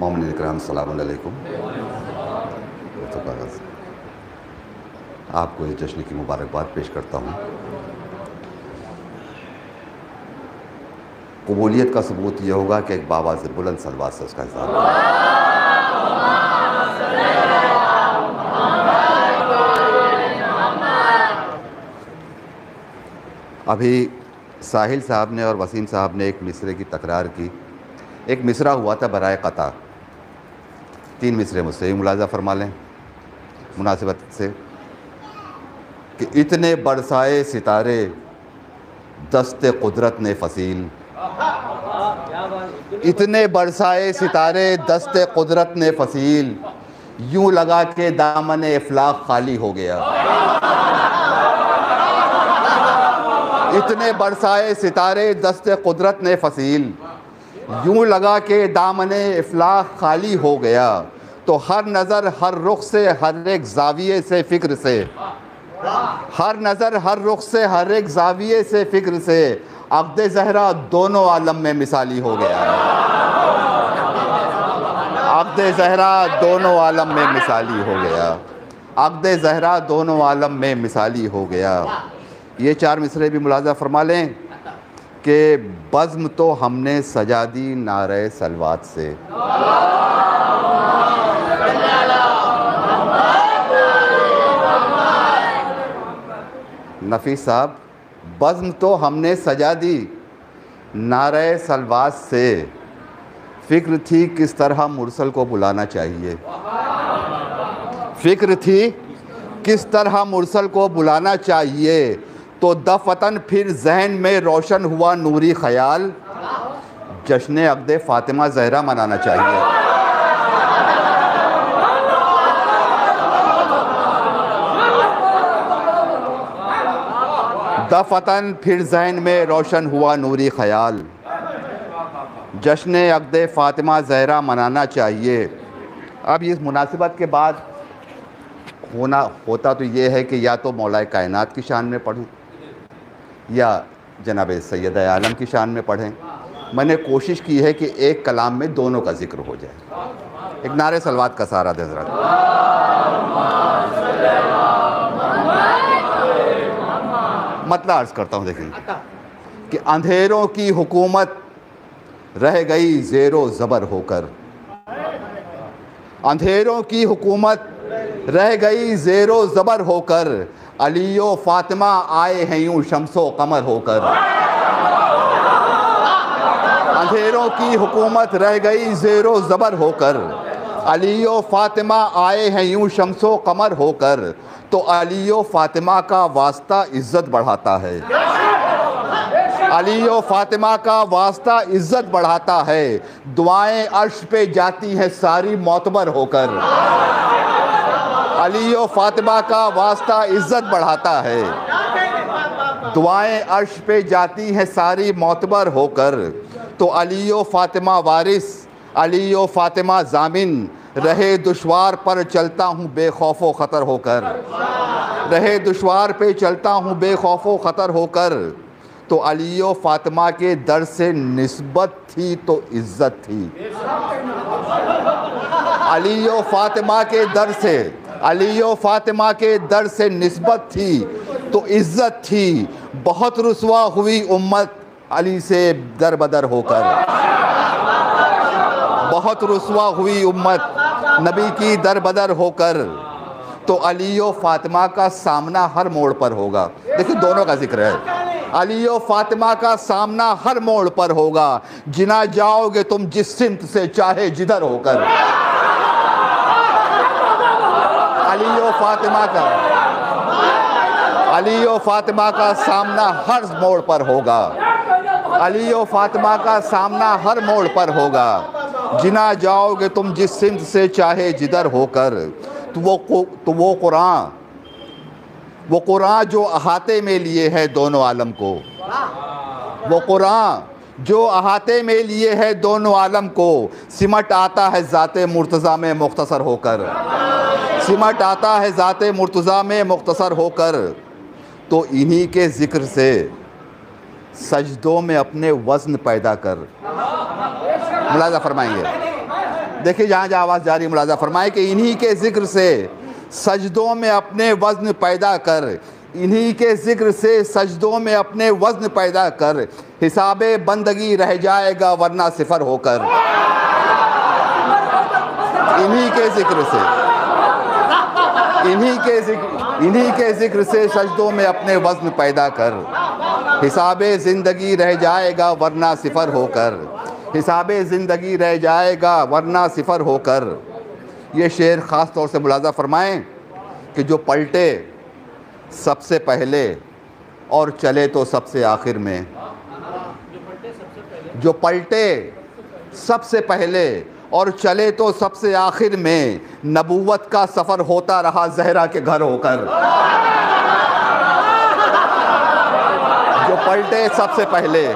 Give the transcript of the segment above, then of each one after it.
मोमिन इकराम सलाम अलैकुम। आपको इस जश्न की मुबारकबाद पेश करता हूँ। कबूलियत का सबूत यह होगा कि एक बाबा से बुलंद सलवात से उसका इज़हार। अभी साहिल साहब ने और वसीम साहब ने एक मिसरे की तकरार की। एक मिसरा हुआ था बराए क़ता। 3 मिसरे मुझसे ही मुलाज़ा फरमा लें मुनासिबत से कि इतने बरसाए सितारे दस्ते कुदरत ने फसील, इतने बरसाए सितारे दस्ते कुदरत ने फसील, यूं लगा के दामन इफ्लाक खाली हो गया। इतने बरसाए सितारे दस्ते कुदरत ने फसील, यूं लगा के दामन इफ्लाक खाली हो गया। तो हर नज़र हर रुख से हर एक ज़ाविये से फ़िक्र से, हर नज़र हर रुख से हर एक ज़ाविये से फ़िक्र से अक़्द ज़हरा दोनों आलम में मिसाली हो गया। अक़्द ज़हरा दोनों आलम में मिसाली हो गया। अक़्द ज़हरा दोनों आलम में मिसाली हो गया। ये 4 मिसरे भी मुलाज़ा फरमा लें कि बज़्म तो हमने सजा दी नारे सलवात से। नफ़ीस साहब, बज़्म तो हमने सजा दी नारे सलवात से, फ़िक्र थी किस तरह मुरसल को बुलाना चाहिए। फ़िक्र थी किस तरह मुरसल को बुलाना चाहिए। तो दफ़तन फिर जहन में रोशन हुआ नूरी ख़याल, जश्न अक़्द फ़ातिमा ज़हरा मनाना चाहिए। दफ़तन फिर जहन में रोशन हुआ नूरी ख़याल, जश्न अक़्द फ़ातिमा ज़हरा मनाना चाहिए। अब इस मुनासिबत के बाद होता तो ये है कि या तो मौलाए कायनात की शान में पढ़ूं या जनाब सैयद आलम की शान में पढ़ें। मैंने कोशिश की है कि एक कलाम में दोनों का जिक्र हो जाए। एक नारे सलवात का सहारा दे ज़रा। मतलब अर्ज़ करता हूँ, देखिए कि अंधेरों की हुकूमत रह गई ज़ेरो ज़बर होकर, अंधेरों की हुकूमत रह गई ज़ेरो ज़बर होकर, अलियो फ़ातिमा आए हैं यूं शम्सो कमर होकर। अंधेरों की हुकूमत रह गई ज़ेरो ज़बर होकर, अलियो फ़ातिमा आए हैं यूं शम्सो कमर होकर। तो अलियो फ़ातिमा का वास्ता इज़्ज़त बढ़ाता है, अलियो फ़ातिमा का वास्ता इज़्ज़त बढ़ाता है। दुआएं अर्श पे जाती हैं सारी मोतबर होकर, अलियो फ़ातिमा का वास्ता इज़्ज़त बढ़ाता है। दुआएं अर्श पे जाती हैं सारी मोतबर होकर। तो अलियो फ़ातिमा वारिस, अलियो फ़ातिमा ज़ामिन, रहे दुश्वार पर चलता हूँ बेखौफ़ो ख़तर होकर, रहे दुश्वार पे चलता हूँ बेखौफ़ो ख़तर होकर। तो अलियो फ़ातिमा के दर से निस्बत थी तो इज़्ज़त थी, अलियो फ़ातिमा के दर से, अलियो फ़ातिमा के दर से निस्बत थी तो इज़्ज़त थी। बहुत रुसवा हुई उम्मत अली से दर बदर होकर, बहुत रुसवा हुई उम्मत नबी की दर बदर होकर। तो अलियो फ़ातिमा का सामना हर मोड़ पर होगा। देखिए दोनों का जिक्र है। अलियो फ़ातिमा का सामना हर मोड़ पर होगा, जिना जाओगे तुम जिस सिमत से चाहे जिधर होकर। अलियो फ़ातिमा का, अलियो फ़ातिमा का सामना हर मोड़ पर होगा, अलियो फ़ातिमा का सामना हर मोड़ पर होगा, जिना जाओगे तुम जिस सिमत से चाहे जिधर होकर। तो वो कुरान जो अहाते में लिए है दोनों आलम को, वो कुरान जो अहाते में लिए है दोनों आलम को, सिमट आता है ज़ाते मुर्तज़ा में मुख्तसर होकर, सिमट आता है ज़ाते मुर्तज़ा में मुख्तसर होकर। तो इन्हीं के ज़िक्र से सजदों में अपने वज़न पैदा कर, मुलाज़ा फरमाएंगे देखिए जहाँ जहाँ आवाज़ जारी मुलाजा फरमाए कि इन्हीं के ज़िक्र से सजदों में अपने वज़न पैदा कर, इन्हीं के ज़िक्र से सजदों में अपने वज़न पैदा कर, हिसाबे बंदगी रह जाएगा वरना सिफर होकर। इन्हीं के ज़िक्र से, इन्हीं के ज़िक्र से सजदों में अपने वज़न पैदा कर, हिसाबे ज़िंदगी रह जाएगा वरना सिफर होकर, हिसाबे ज़िंदगी रह जाएगा वरना सिफर होकर। ये शेर ख़ास तौर से मुलाज़ा फरमाएं कि जो पलटे सबसे पहले और चले तो सबसे आखिर में, जो पलटे सबसे पहले और चले तो सबसे आखिर में, नबूवत का सफ़र होता रहा ज़हरा के घर होकर। जो पलटे सबसे पहले,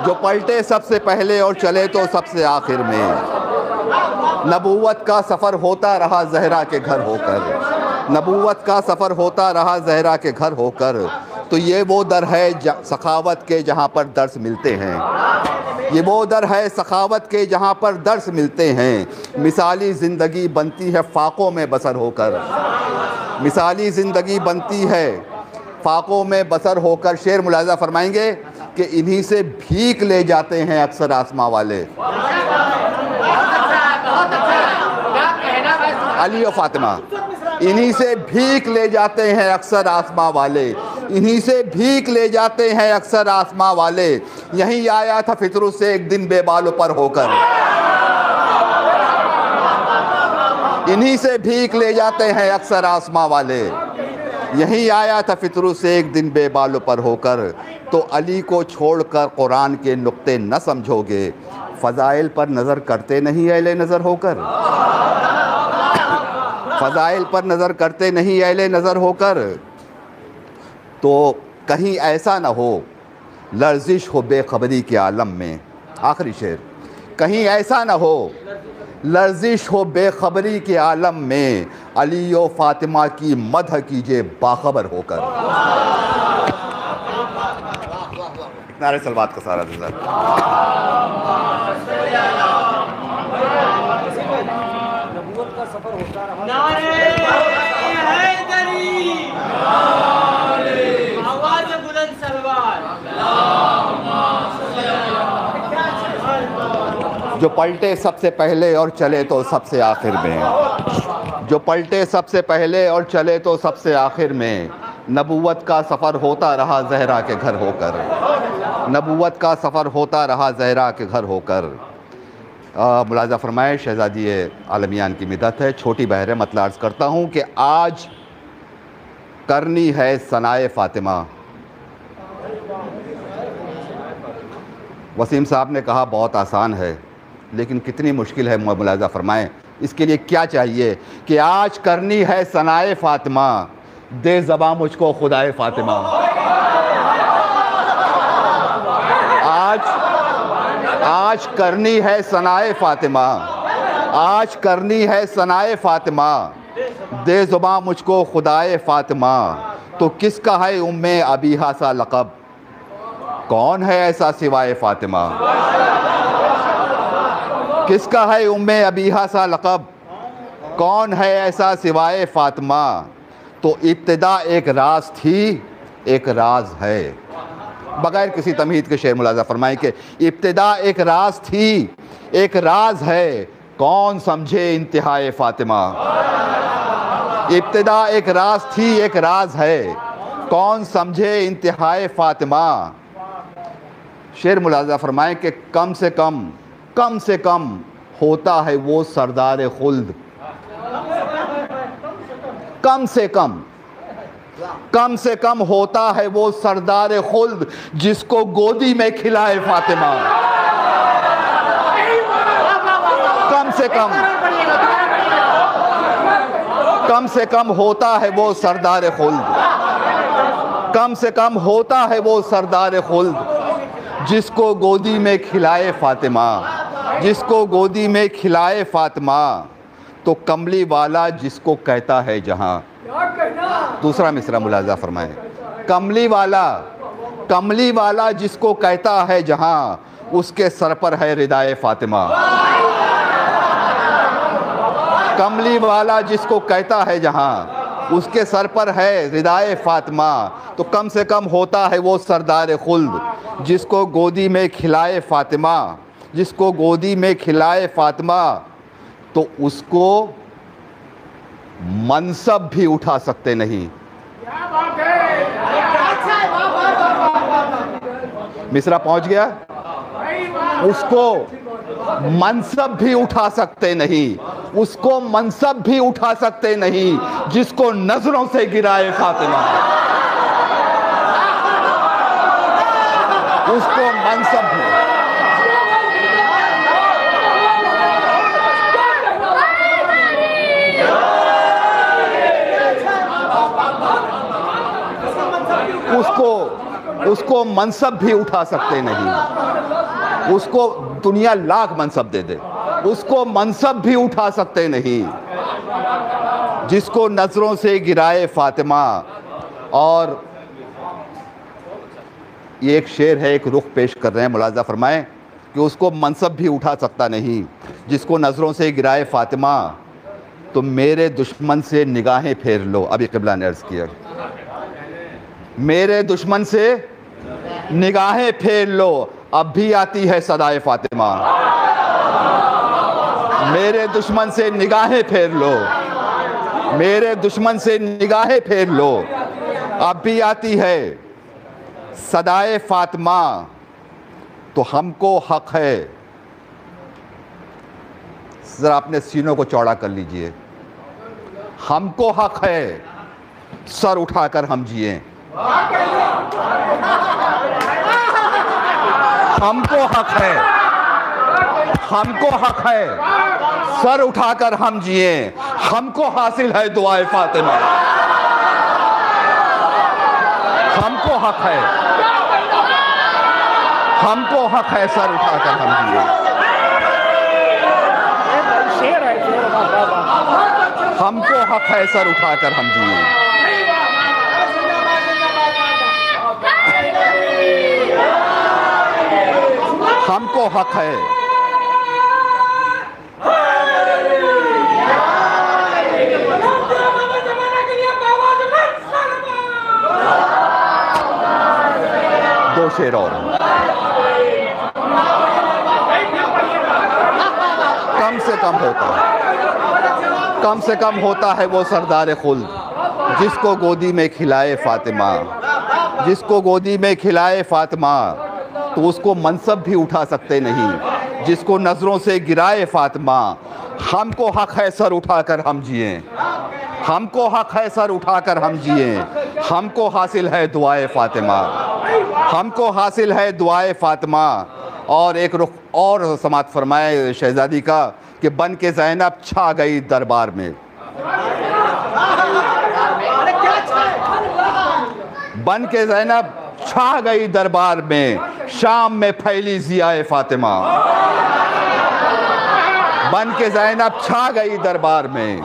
जो पलटे सबसे पहले और चले तो सबसे आखिर में, नबूवत का सफ़र होता रहा ज़हरा के घर होकर, नबूवत का सफ़र होता रहा ज़हरा के घर होकर। तो ये वो दर है सखावत के जहाँ पर दर्स मिलते हैं, ये वो दर है सखावत के जहाँ पर दर्स मिलते हैं। मिसाली ज़िंदगी बनती है फ़ाक़ों में बसर होकर, मिसाली ज़िंदगी बनती है फ़ाक़ों में बसर होकर। शेर मुलाज़ा फरमाएंगे कि इन्हीं से भीख ले जाते हैं अक्सर आसमां वाले। अली और फ़ातिमा, इन्हीं से भीख ले जाते हैं अक्सर आसमां वाले, इन्हीं से भीख ले जाते हैं अक्सर आसमां वाले। यहीं आया था फितरू से एक दिन बेबाल पर होकर, इन्हीं से भीख ले जाते हैं अक्सर आसमां वाले। यहीं आया था फितरू से एक दिन बेबाल पर होकर। तो अली को छोड़कर कुरान के नुक्ते न समझोगे, फ़ज़ाइल पर नज़र करते नहीं अहले नज़र होकर, फ़ज़ाइल पर नज़र करते नहीं अहले नज़र होकर। तो कहीं ऐसा ना हो लर्जिश हो बेखबरी के आलम में। आखिरी शेर, कहीं ऐसा ना हो लर्जिश हो बेखबरी के आलम में, अली और फ़ातिमा की मदह कीजिए बाखबर होकर। नारे सलवात का सारा नज़र। नबूवत का सफर होता रहा। नारे हैदरी, आवाज़ बुलंद सलवात। जो पलटे सबसे पहले और चले तो सबसे आखिर में, जो पलटे सबसे पहले और चले तो सबसे आखिर में, नबूवत का सफ़र होता रहा ज़हरा के घर होकर, नबूवत का सफ़र होता रहा ज़हरा के घर होकर। मुलाज़ा फरमाए शहज़ादी आलमियान की मिदत है। छोटी बहर मतलब अर्ज़ करता हूँ कि आज करनी है सनाए फ़ातिमा। वसीम साहब ने कहा बहुत आसान है, लेकिन कितनी मुश्किल है। मुलाज़ा फरमाएं इसके लिए क्या चाहिए कि आज करनी है सनाए फ़ातिमा, दे ज़बां मुझको खुदाए फ़ातिमा। आज करनी है सनाए फ़ातिमा, आज करनी है सनाए फ़ातिमा, दे ज़बां मुझको खुदाए फ़ातिमा। तो किसका है उम्मे अबीहा सा लक़ब, कौन है ऐसा सिवाय फ़ातिमा। किसका है उम्मे अबीहा सा लक़ब, कौन है ऐसा सिवाय फ़ातिमा। तो इब्तिदा एक राज थी, एक राज है। बगैर किसी तमहीद के शेर मुलाज़ा फरमाएं कि इब्तिदा एक राज थी, एक राज है, कौन समझे इंतहाए फ़ातिमा। इब्तिदा एक राज थी, एक राज है, कौन समझे इंतहाए फ़ातिमा। शेर मुलाज़ा फरमाएं कि कम से कम होता है वो सरदार खुल्द, कम से कम होता है वो सरदार खुल्द, जिसको गोदी में खिलाए फ़ातिमा। कम से कम होता है वो सरदार खुल्द, कम से कम होता है वो सरदार खुल्द, जिसको गोदी में खिलाए फ़ातिमा, जिसको गोदी में खिलाए फ़ातिमा। तो कमली वाला जिसको कहता है जहाँ, दूसरा मिसरा मुलाज़ा फरमाएं, कमली वाला जिसको कहता है जहाँ, उसके सर पर है रिदाए फ़ातिमा। कमली वाला जिसको कहता है जहाँ, उसके सर पर है रिदाए फातिमा, तो कम से कम होता है वो सरदार खुल्द जिसको गोदी में खिलाए फातिमा, जिसको गोदी में खिलाए फातिमा, तो उसको मनसब भी उठा सकते नहीं। मिसरा पहुंच गया। उसको मनसब भी उठा सकते नहीं, उसको मनसब भी उठा सकते नहीं जिसको नजरों से गिराए फातिमा, उसको मनसब भी। उसको मनसब भी उठा सकते नहीं, उसको दुनिया लाख मनसब दे दे, उसको मनसब भी उठा सकते नहीं जिसको नजरों से गिराए फातिमा। और ये एक शेर है, एक रुख पेश कर रहे हैं, मुलाजा फरमाएं कि उसको मनसब भी उठा सकता नहीं जिसको नजरों से गिराए फातिमा, तो मेरे दुश्मन से निगाहें फेर लो। अभी क़िबला ने अर्ज़ किया, मेरे दुश्मन से निगाहें फेर लो, अब भी आती है सदाए फातिमा। मेरे दुश्मन से निगाहें फेर लो, मेरे दुश्मन से निगाहें फेर लो, अब भी आती है सदाए फातिमा। तो हमको हक है, ज़रा अपने सीनों को चौड़ा कर लीजिए, हमको हक है सर उठाकर हम जिए, हमको हक है, हमको हक है सर उठाकर हम जिए, हमको हासिल है दुआए फातिमा, हमको हक है, हमको हक है सर उठाकर हम जिए, हमको हक है सर उठाकर हम जिए। हमको हक है, दो शेर और, कम से कम होता है, कम से कम होता है वो सरदार खुल्द जिसको गोदी में खिलाए फातिमा, जिसको गोदी में खिलाए फातिमा, तो उसको मनसब भी उठा सकते नहीं जिसको नज़रों से गिराए फातिमा। हमको हक है सर उठाकर हम जिए, हमको हक है सर उठाकर हम जिए, हमको हासिल है दुआए फातिमा, हमको हासिल है दुआए फातिमा। और एक रुख और समात फरमाए शहजादी का कि बन के ज़ैनब छा गई दरबार में, बन के ज़ैनब छा गई दरबार में, शाम में फैली ज़ियाए फातिमा, बन के ज़ैनब छा गई दरबार में,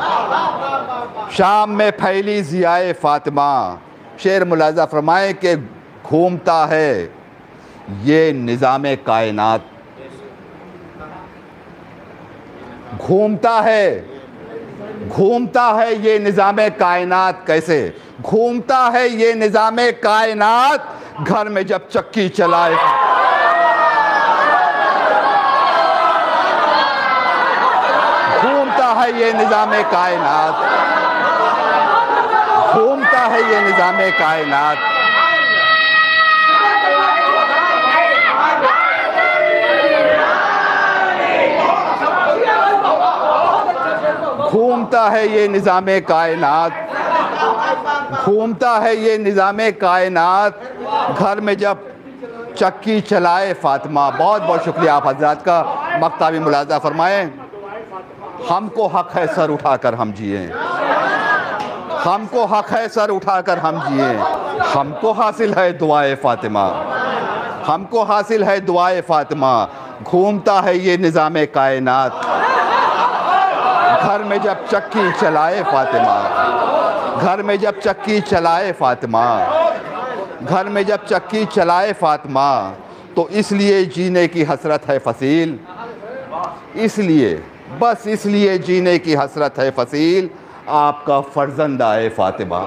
शाम में फैली ज़ियाए फातिमा। शेर मुलाजा फरमाए कि घूमता है ये निज़ामे कायनात, घूमता है, घूमता है ये निज़ामे कायनात, कैसे घूमता है ये निज़ामे कायनात, घर में जब चक्की चलाए, घूमता है ये निज़ामे कायनात, घूमता है ये निज़ामे कायनात, घूमता है ये निज़ामे कायनात, घूमता है ये निज़ामे कायनात, घर में जब चक्की चलाए फातिमा। बहुत बहुत शुक्रिया आप हजरात का, मक्ताबी मुलाजा फरमाएं। हमको हक है सर उठाकर हम जिए, हमको हक है सर उठाकर हम जिए, हमको हासिल है दुआए फातिमा, हमको हासिल है दुआए फातिमा। घूमता है ये निज़ामे कायनात, घर में जब चक्की चलाए फातिमा, घर में जब चक्की चलाए फातिमा, घर में जब चक्की चलाए फातिमा, तो इसलिए जीने की हसरत है फसील, इसलिए बस इसलिए जीने की हसरत है फसील, आपका फर्जंद आए फातिमा।